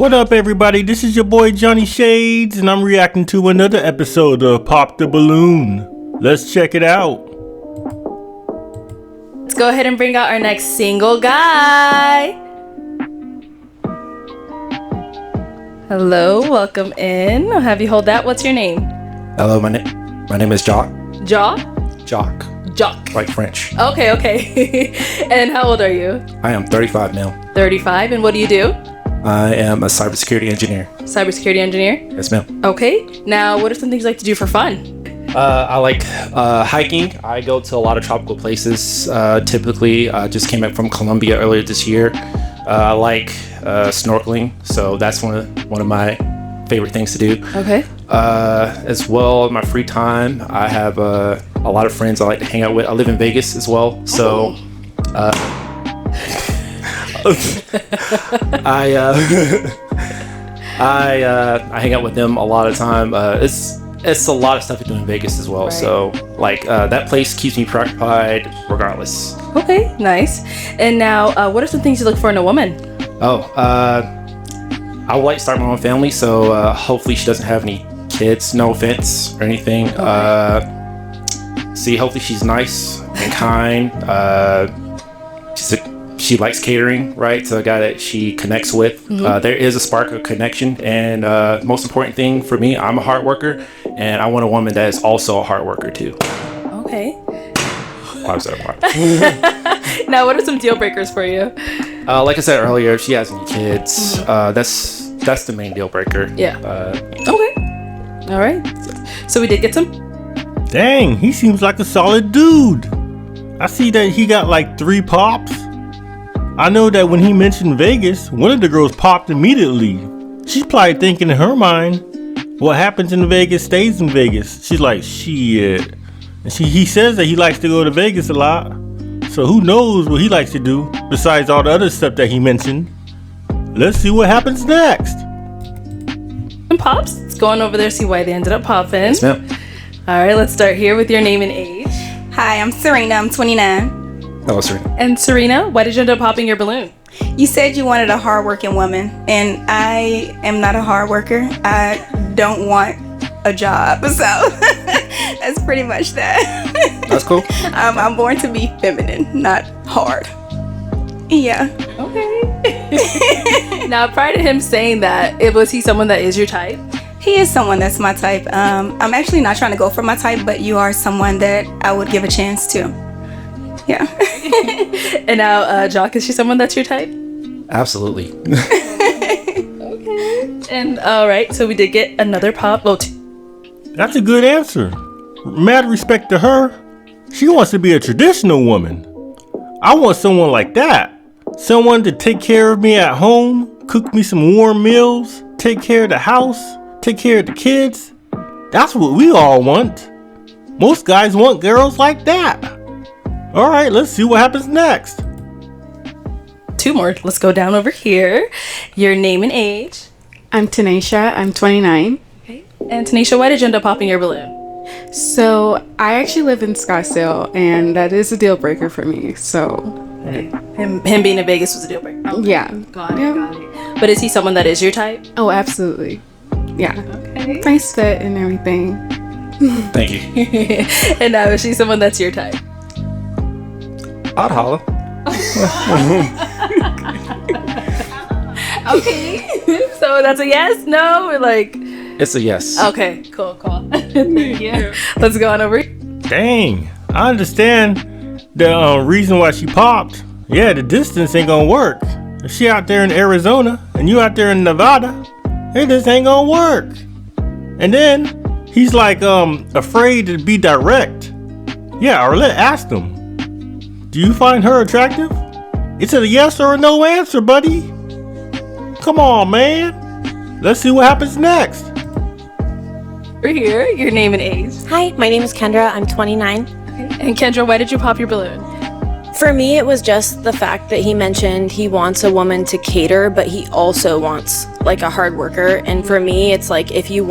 What up, everybody? This is your boy Johnny Shades, and I'm reacting to another episode of Pop the Balloon. Let's check it out. Let's go ahead and bring out our next single guy. Hello, welcome in. I'll have you hold that. What's your name? Hello, my name is Jock. Jaw? Jock. Jock. Like French. Okay. And how old are you? I am 35 now. 35, and what do you do? I am a cybersecurity engineer. Cybersecurity engineer? Yes, ma'am. Okay. Now, what are some things you like to do for fun? I like hiking. I go to a lot of tropical places. Typically, I just came back from Colombia earlier this year. I like snorkeling, so that's one of my favorite things to do. Okay. As well, in my free time, I have a lot of friends I like to hang out with. I live in Vegas as well, so I hang out with them a lot of time. It's a lot of stuff to do in Vegas as well. Right. So like that place keeps me preoccupied regardless. Okay, nice. And now, what are some things you look for in a woman? I would like to start my own family, so hopefully she doesn't have any kids. No offense or anything. Okay. Hopefully she's nice and kind. She likes catering, right? So a guy that she connects with. Mm-hmm. There is a spark of connection, and most important thing for me, I'm a hard worker, and I want a woman that is also a hard worker too. Okay. Why was that a part? Now, what are some deal breakers for you? Like I said earlier, if she has any kids, that's the main deal breaker. Yeah. Okay. All right. So we did get some. Dang, he seems like a solid dude. I see that he got like 3 pops. I know that when he mentioned Vegas, one of the girls popped immediately. She's probably thinking in her mind, what happens in Vegas stays in Vegas. She's like, shit. And he says that he likes to go to Vegas a lot. So who knows what he likes to do besides all the other stuff that he mentioned. Let's see what happens next. And pops, let's go on over there, see why they ended up popping. Yes, ma'am. All right, let's start here with your name and age. Hi, I'm Serena. I'm 29. Hello, Serena. And Serena, why did you end up popping your balloon? You said you wanted a hardworking woman, and I am not a hard worker. I don't want a job, so that's pretty much that. That's cool. I'm born to be feminine, not hard. Yeah. Okay. Now, prior to him saying that, was he someone that is your type? He is someone that's my type. I'm actually not trying to go for my type, but you are someone that I would give a chance to. Yeah. And now, Jock, is she someone that's your type? Absolutely. Okay. And all right, so we did get another pop. Well, 2. That's a good answer. Mad respect to her. She wants to be a traditional woman. I want someone like that. Someone to take care of me at home, cook me some warm meals, take care of the house, take care of the kids. That's what we all want. Most guys want girls like that. All right, let's see what happens next. 2 more. Let's go down over here. Your name and age. I'm Tanisha. I'm 29. Okay. And Tanisha, why did you end up popping your balloon? So I actually live in Scottsdale, and that is a deal breaker for me. So him being in Vegas was a deal breaker. Okay. Yeah. Got it. But is he someone that is your type? Oh, absolutely. Yeah. Okay. Nice fit and everything. Thank you. And now, is she someone that's your type? I'd holla. Okay. So that's a yes, no, or like? It's a yes. Okay, cool. Thank you. Let's go on over. Dang, I understand the reason why she popped. Yeah, the distance ain't gonna work. If she out there in Arizona and you out there in Nevada, it just ain't gonna work. And then he's like afraid to be direct. Yeah, or ask him. Do you find her attractive? It's a yes or a no answer, buddy. Come on, man. Let's see what happens next. We're here. Your name and age. Hi, my name is Kendra. I'm 29. Okay. And Kendra, why did you pop your balloon? For me, it was just the fact that he mentioned he wants a woman to cater, but he also wants like a hard worker. And for me, it's like if you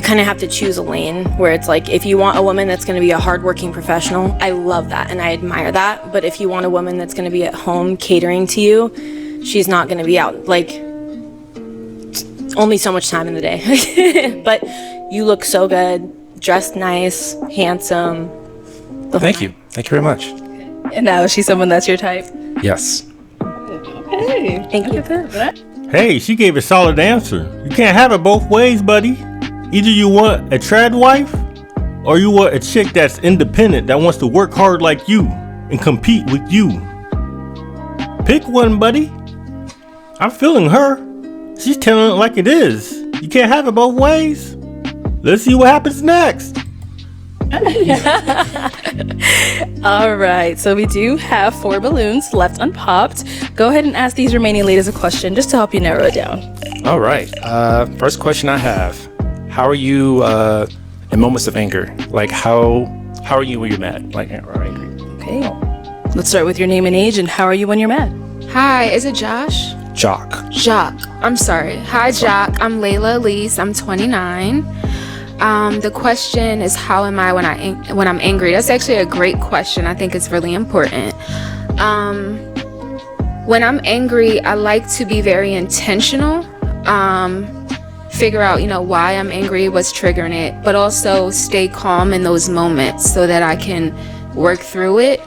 kind of have to choose a lane where it's like if you want a woman that's going to be a hardworking professional, I love that and I admire that. But if you want a woman that's going to be at home catering to you, she's not going to be out like only so much time in the day. But you look so good, dressed nice, handsome. Thank you very much. And now is she someone that's your type? Yes. Hey, Thank you. Hey, she gave a solid answer. You can't have it both ways, buddy. Either you want a trad wife, or you want a chick that's independent, that wants to work hard like you and compete with you. Pick one, buddy. I'm feeling her. She's telling it like it is. You can't have it both ways. Let's see what happens next. All right, so we do have 4 balloons left unpopped. Go ahead and ask these remaining ladies a question just to help you narrow it down. All right. First question I have: how are you in moments of anger? Like how are you when you're mad, like or angry? Okay, let's start with your name and age, and how are you when you're mad? Hi, is it Josh? Jock. Jock. I'm sorry. Hi, Jock. I'm Layla Elise. I'm 29. The question is, how am I when I'm angry? That's actually a great question. I think it's really important. When I'm angry, I like to be very intentional. Figure out, why I'm angry, what's triggering it, but also stay calm in those moments so that I can work through it.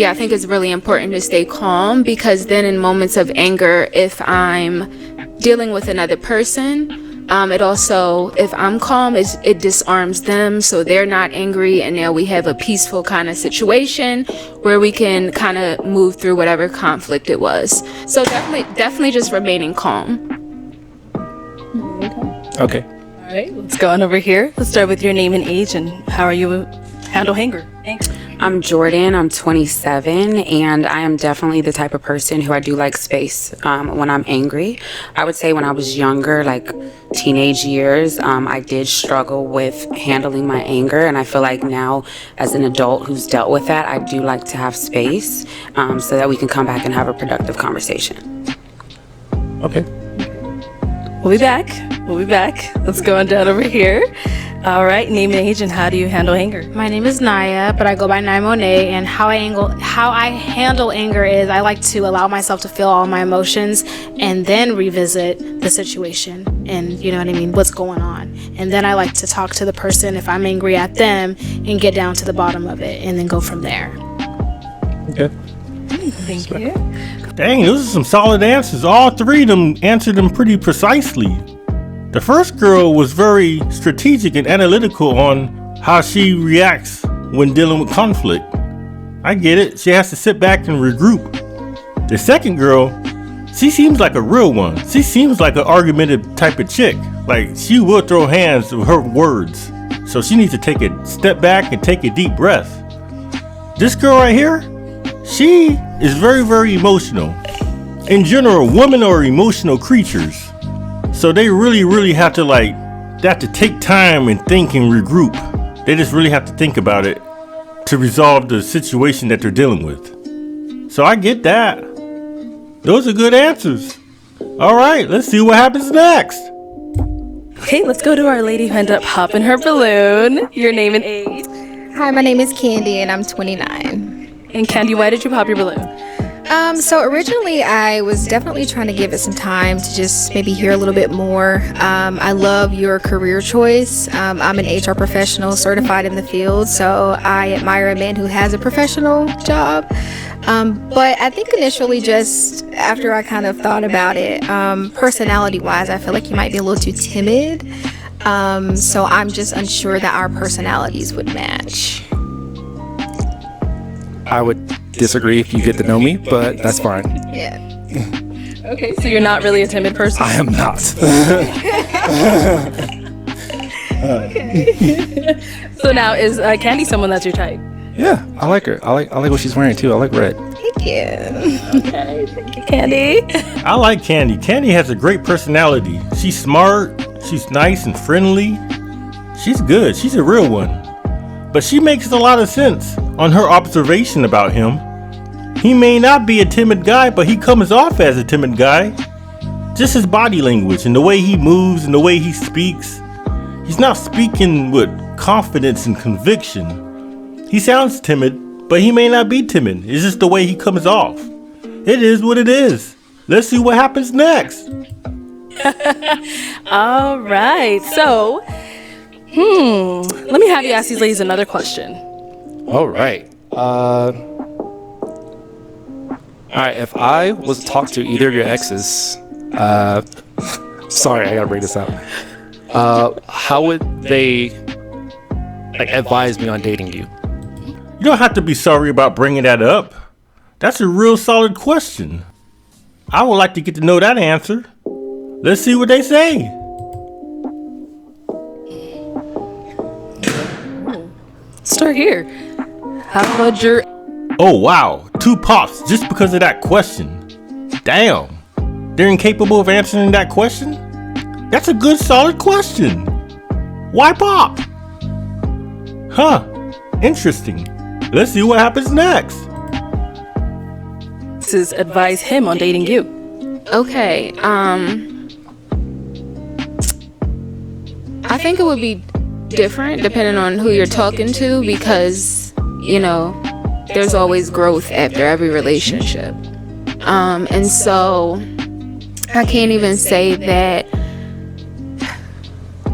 I think it's really important to stay calm, because then in moments of anger, if I'm dealing with another person, it also, if I'm calm, it disarms them so they're not angry, and now we have a peaceful kind of situation where we can kind of move through whatever conflict it was. So definitely just remaining calm. Okay. All right, let's go on over here. Let's start with your name and age, and how are you handle anger? I'm Jordan, I'm 27, and I am definitely the type of person who I do like space when I'm angry. I would say when I was younger, like teenage years, I did struggle with handling my anger, and I feel like now as an adult who's dealt with that, I do like to have space so that we can come back and have a productive conversation. Okay. We'll be back. Let's go on down over here. All right, name and age, and how do you handle anger? My name is Naya, but I go by Naya Monet, and how I handle anger is I like to allow myself to feel all my emotions and then revisit the situation and, what's going on. And then I like to talk to the person if I'm angry at them and get down to the bottom of it and then go from there. Okay. Thank you. Dang, those are some solid answers. All 3 of them answered them pretty precisely. The first girl was very strategic and analytical on how she reacts when dealing with conflict. I get it. She has to sit back and regroup. The second girl, she seems like a real one. She seems like an argumentative type of chick. Like, she will throw hands with her words. So she needs to take a step back and take a deep breath. This girl right here, she is very, very emotional. In general, women are emotional creatures. So they really have to take time and think and regroup. They just really have to think about it to resolve the situation that they're dealing with. So I get that. Those are good answers. All right, let's see what happens next. Okay, let's go to our lady who ended up popping her balloon. Your name and age. Hi, my name is Candy, and I'm 29. And Candy, why did you pop your balloon? So originally I was definitely trying to give it some time to just maybe hear a little bit more. I love your career choice. I'm an HR professional certified in the field, so I admire a man who has a professional job. But I think initially, just after I kind of thought about it, personality-wise, I feel like you might be a little too timid. So I'm just unsure that our personalities would match. I would disagree if you get to know me, but that's fine. Yeah. Okay, so you're not really a timid person? I am not. So now, is Candy someone that's your type? Yeah, I like her. I like what she's wearing too. I like red. Thank you. Okay, thank you, Candy. I like Candy. Candy has a great personality. She's smart. She's nice and friendly. She's good. She's a real one. But she makes a lot of sense on her observation about him. He may not be a timid guy, but he comes off as a timid guy. Just his body language and the way he moves and the way he speaks. He's not speaking with confidence and conviction. He sounds timid, but he may not be timid. It's just the way he comes off. It is what it is. Let's see what happens next. All right. So, let me have you ask these ladies another question. All right. All right. If I was to talk to either of your exes, sorry, I gotta bring this out. How would they advise me on dating you? You don't have to be sorry about bringing that up. That's a real solid question. I would like to get to know that answer. Let's see what they say. Start here. How about your... Oh wow, 2 pops just because of that question. Damn, they're incapable of answering that question? That's a good solid question. Why pop? Huh, interesting. Let's see what happens next. This is advise him on dating you. Okay. I think it would be different depending on who you're talking to because, there's always growth after every relationship. And so I can't even say that.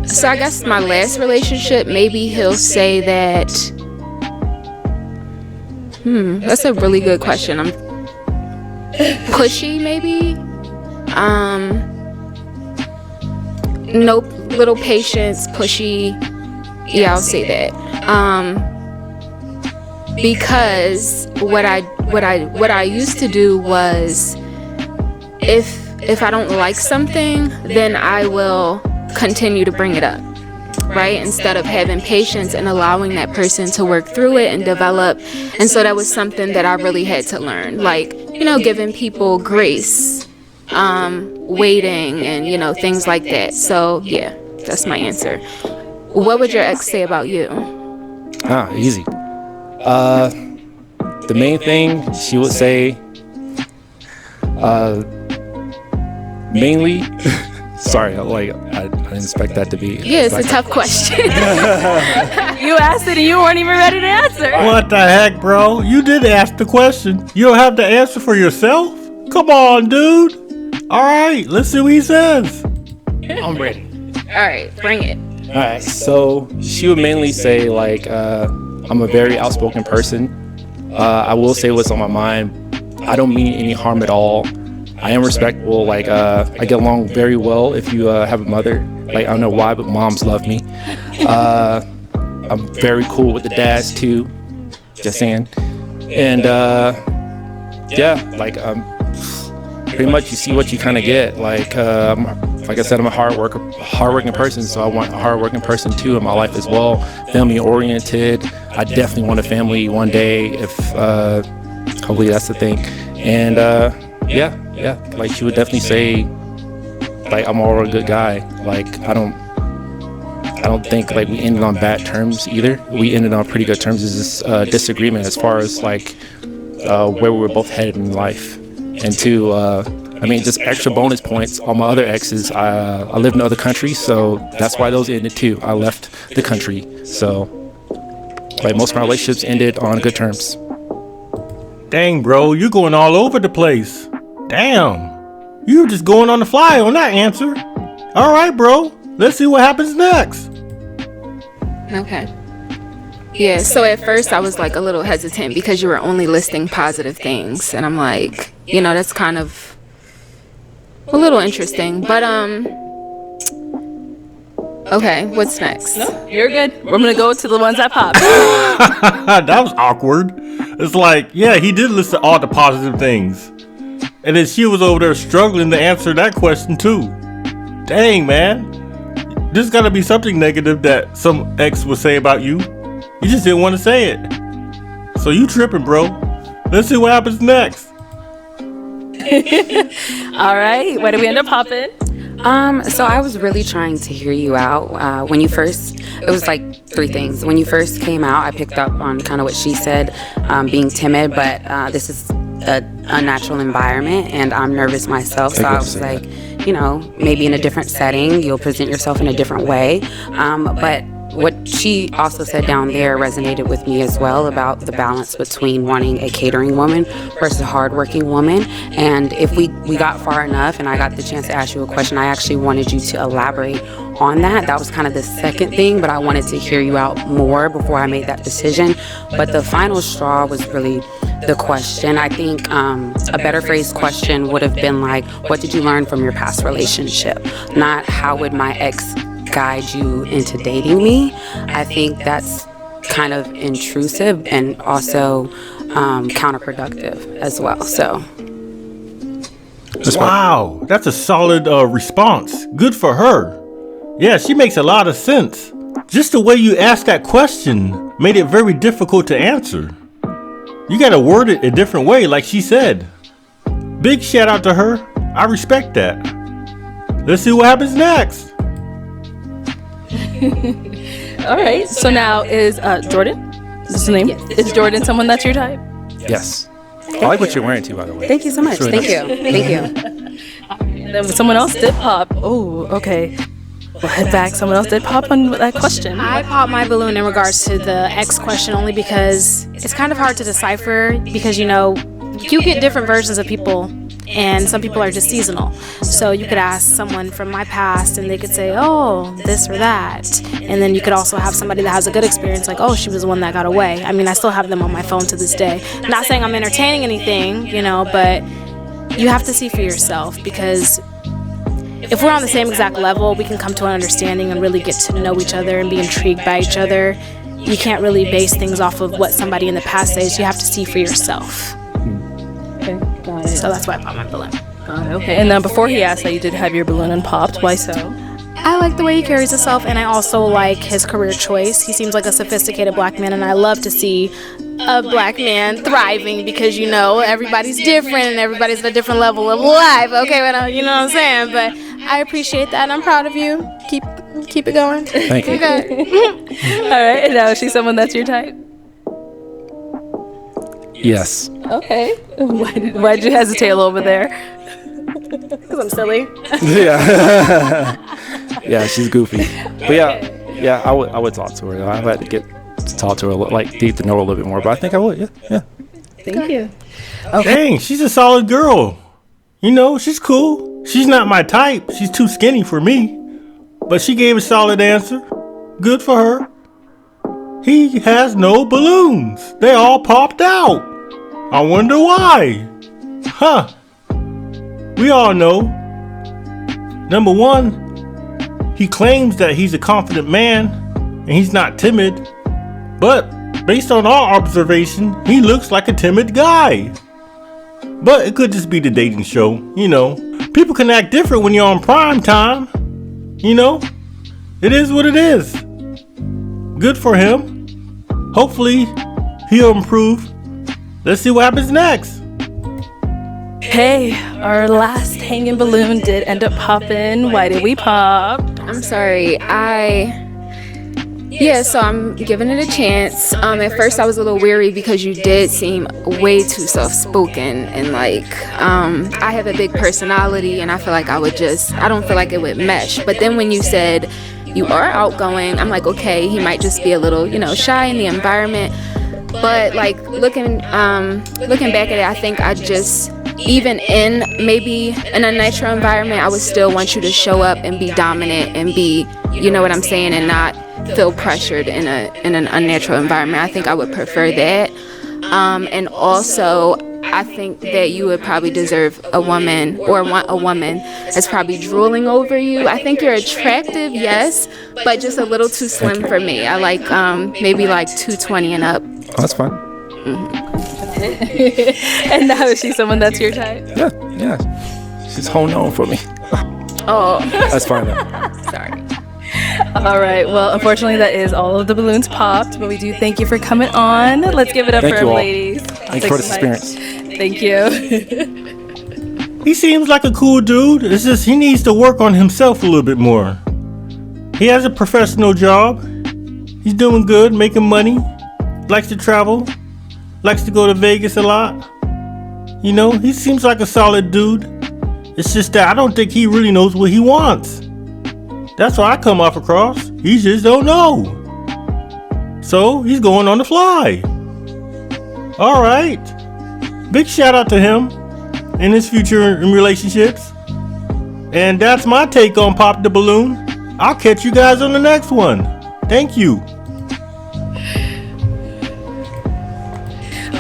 So I guess my last relationship, maybe he'll say that. That's a really good question. I'm pushy, maybe. Nope. Little patience, pushy. Yeah, I'll say that. Because what I used to do was, if I don't like something, then I will continue to bring it up, right? Instead of having patience and allowing that person to work through it and develop. And so that was something that I really had to learn, giving people grace, waiting, and things like that. So yeah, that's my answer. What would your ex say about you? Easy. The main thing she would say, mainly, sorry, I didn't expect that to be. Yeah, it's a tough question. You asked it and you weren't even ready to answer. What the heck, bro? You did ask the question. You don't have the answer for yourself? Come on, dude. All right, let's see what he says. I'm ready. All right, bring it. All right, so she would mainly say I'm a very outspoken person. I will say what's on my mind. I don't mean any harm at all. I am respectful. I get along very well if you have a mother. I don't know why, but moms love me. I'm very cool with the dads too. Just saying. And pretty much you see what you kind of get. Like I said, I'm a hardworking person, so I want a hardworking person too in my life as well. Family oriented. I definitely want a family one day if hopefully that's the thing. And yeah, she would definitely say I'm all a good guy. I don't think we ended on bad terms either. We ended on pretty good terms. There's this disagreement as far as where we were both headed in life. And two, just extra bonus points on my other exes. I lived in other countries, so that's why those ended too. I left the country, so most of my relationships ended on good terms. Dang, bro, you're going all over the place. Damn, you were just going on the fly on that answer. All right, bro, let's see what happens next. Okay. Yeah, so at first I was a little hesitant because you were only listing positive things, and I'm that's kind of a little interesting, but okay, what's next? No, you're good. We're gonna go to the ones that popped. That was awkward. It's he did list all the positive things, and then she was over there struggling to answer that question too. Dang, man, there's gotta be something negative that some ex would say about you. You just didn't want to say it. So you tripping, bro. Let's see what happens next. All right, where do we end up popping? So I was really trying to hear you out. When you first, it was 3 things. When you first came out, I picked up on kind of what she said, being timid, but this is a unnatural environment and I'm nervous myself. So I was maybe in a different setting, you'll present yourself in a different way. But what she also said down there resonated with me as well, about the balance between wanting a catering woman versus a hardworking woman. And if we got far enough and I got the chance to ask you a question, I actually wanted you to elaborate on that. That was kind of the second thing, but I wanted to hear you out more before I made that decision. But the final straw was really the question. I think a better phrased question would have been like, what did you learn from your past relationship? Not how would my ex guide you into dating me? I think that's kind of intrusive and also counterproductive as well. So wow, that's a solid response. Good for her. Yeah, she makes a lot of sense. Just the way you asked that question made it very difficult to answer. You gotta word it a different way, like she said. Big shout out to her. I respect that. Let's see what happens next. All right. So now is Jordan? Is this his name? Yes. Is Jordan someone that's your type? Yes. I like what you're wearing too, by the way. thank you so much. It's really Thank nice. you. Thank you. And then someone else did pop. Oh, okay. We'll head back. Someone else did pop on that question. I popped my balloon in regards to the X question only because it's kind of hard to decipher because, you know, you get different versions of people and some people are just seasonal. So you could ask someone from my past and they could say, oh, this or that. And then you could also have somebody that has a good experience like, oh, she was the one that got away. I mean, I still have them on my phone to this day. Not saying I'm entertaining anything, you know, but you have to see for yourself because if we're on the same exact level, we can come to an understanding and really get to know each other and be intrigued by each other. You can't really base things off of what somebody in the past says. You have to see for yourself. Okay, got it. So that's why I popped my balloon. Got it. Okay. And then before he asked that you did have your balloon unpopped, why so? I like the way he carries himself, and I also like his career choice. He seems like a sophisticated black man, and I love to see a black man thriving because, you know, everybody's different and everybody's at a different level of life. Okay, but you know what I'm saying? But I appreciate that, and I'm proud of you. Keep it going. Thank you. Okay. All right. And now is she someone that's your type? Yes. Okay. Why'd you hesitate a little bit there? Because I'm silly. Yeah. Yeah, she's goofy. But yeah, I would talk to her. I had to get to talk to her, like get to know her a little bit more. But I think I would. Yeah. Thank you. Dang, she's a solid girl. You know, she's cool. She's not my type. She's too skinny for me. But she gave a solid answer. Good for her. He has no balloons. They all popped out. I wonder why. Huh. We all know. Number one, he claims that he's a confident man and he's not timid. But based on our observation, he looks like a timid guy. But it could just be the dating show, you know. People can act different when you're on prime time. You know, it is what it is. Good for him. Hopefully, he'll improve. Let's see what happens next. Hey, our last hanging balloon did end up popping. Why did we pop? I'm sorry. So I'm giving it a chance. At first I was a little weary because you did seem way too soft-spoken and like I have a big personality and I feel like I don't feel like it would mesh. But then when you said you are outgoing, I'm like, okay, he might just be a little, you know, shy in the environment. But like looking back at it, I think I just, even in maybe in a natural environment, I would still want you to show up and be dominant and be, you know what I'm saying, and not feel pressured in an unnatural environment. I think I would prefer that. And also, I think that you would probably deserve a woman or want a woman that's probably drooling over you. I think you're attractive, yes, but just a little too slim for me. I like maybe like 220 and up. Oh, that's fine. And now is she someone that's your type? Yeah. She's holding on for me. Oh. That's fine though. Sorry. All right. Well, unfortunately, that is all of the balloons popped, but we do thank you for coming on. Let's give it up Thank for you our all. ladies. Thanks for this experience. Thank you. He seems like a cool dude. It's just he needs to work on himself a little bit more. He has a professional job. He's doing good, making money. Likes to travel. Likes to go to Vegas a lot. You know, he seems like a solid dude. It's just that I don't think he really knows what he wants. That's why I come off across. He just don't know. So he's going on the fly. All right. Big shout out to him and his future in relationships. And that's my take on Pop the Balloon. I'll catch you guys on the next one. Thank you.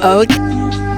Okay.